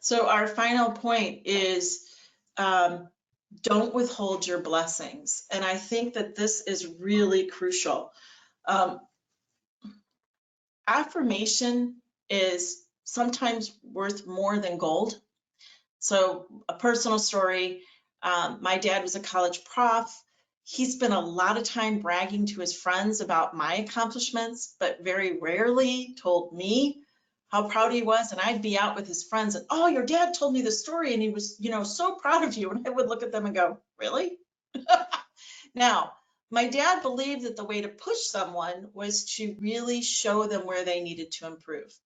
So our final point is don't withhold your blessings. And I think that this is really crucial. Affirmation is sometimes worth more than gold. So a personal story, my dad was a college prof. He spent a lot of time bragging to his friends about my accomplishments, but very rarely told me how proud he was. And I'd be out with his friends and, oh, your dad told me the story and he was, so proud of you. And I would look at them and go, really? Now, my dad believed that the way to push someone was to really show them where they needed to improve.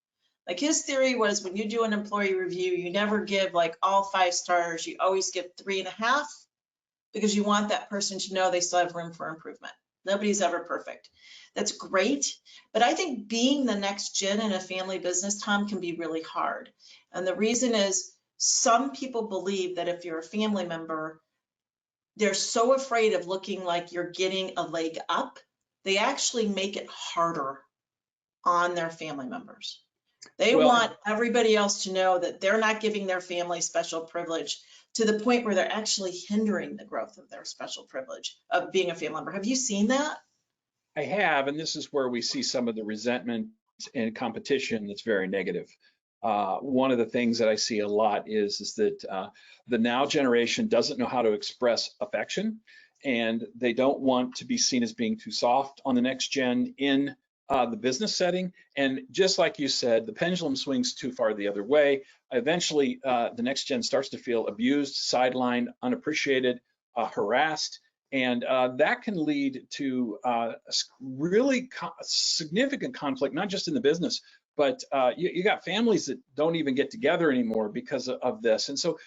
Like his theory was when you do an employee review, you never give like all 5 stars, you always give 3.5 because you want that person to know they still have room for improvement. Nobody's ever perfect. That's great, but I think being the next gen in a family business, Tom, can be really hard. And the reason is some people believe that if you're a family member, they're so afraid of looking like you're getting a leg up, they actually make it harder on their family members. They want everybody else to know that they're not giving their family special privilege to the point where they're actually hindering the growth of their special privilege of being a family member. Have you seen that? I have, and this is where we see some of the resentment and competition that's very negative. One of the things that I see a lot is that the now generation doesn't know how to express affection, and they don't want to be seen as being too soft on the next gen in the business setting. And just like you said, the pendulum swings too far the other way. Eventually, the next gen starts to feel abused, sidelined, unappreciated, harassed. And that can lead to really significant conflict, not just in the business, but you got families that don't even get together anymore because of this. And so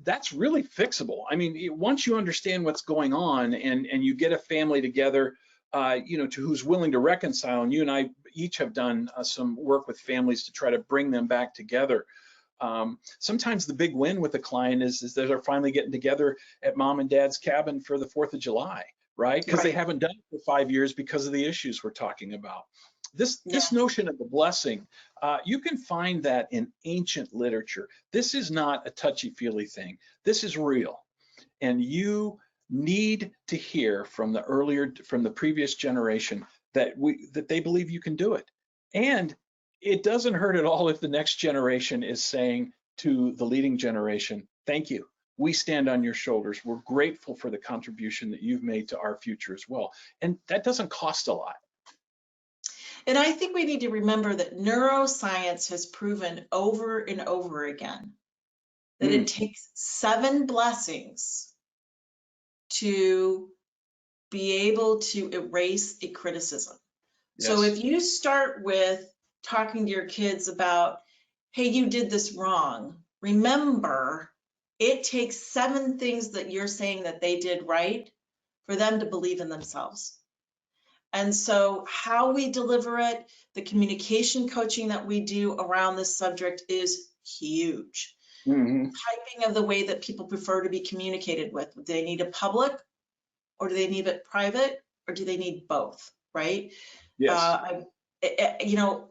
that's really fixable. I mean, once you understand what's going on and you get a family together, to who's willing to reconcile, and you and I each have done some work with families to try to bring them back together. Sometimes the big win with the client is that they're finally getting together at mom and dad's cabin for the 4th of July, right? Because they haven't done it for 5 years because of the issues we're talking about. This notion of the blessing, you can find that in ancient literature. This is not a touchy-feely thing. This is real. And you need to hear from the previous generation that they believe you can do it. And it doesn't hurt at all if the next generation is saying to the leading generation, thank you. We stand on your shoulders. We're grateful for the contribution that you've made to our future as well. And that doesn't cost a lot. And I think we need to remember that neuroscience has proven over and over again that it takes 7 blessings to be able to erase a criticism. Yes. So if you start with talking to your kids about, hey, you did this wrong, remember, it takes 7 things that you're saying that they did right for them to believe in themselves. And so how we deliver it, the communication coaching that we do around this subject is huge. Typing of the way that people prefer to be communicated with. Do they need a public, or do they need it private, or do they need both, right? Yes.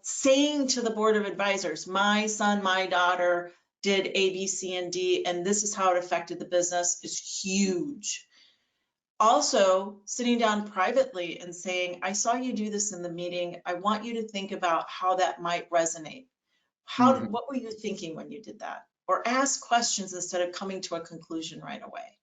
Saying to the board of advisors, my son, my daughter did A, B, C, and D, and this is how it affected the business is huge. Also, sitting down privately and saying, I saw you do this in the meeting. I want you to think about how that might resonate. What were you thinking when you did that? Or ask questions instead of coming to a conclusion right away.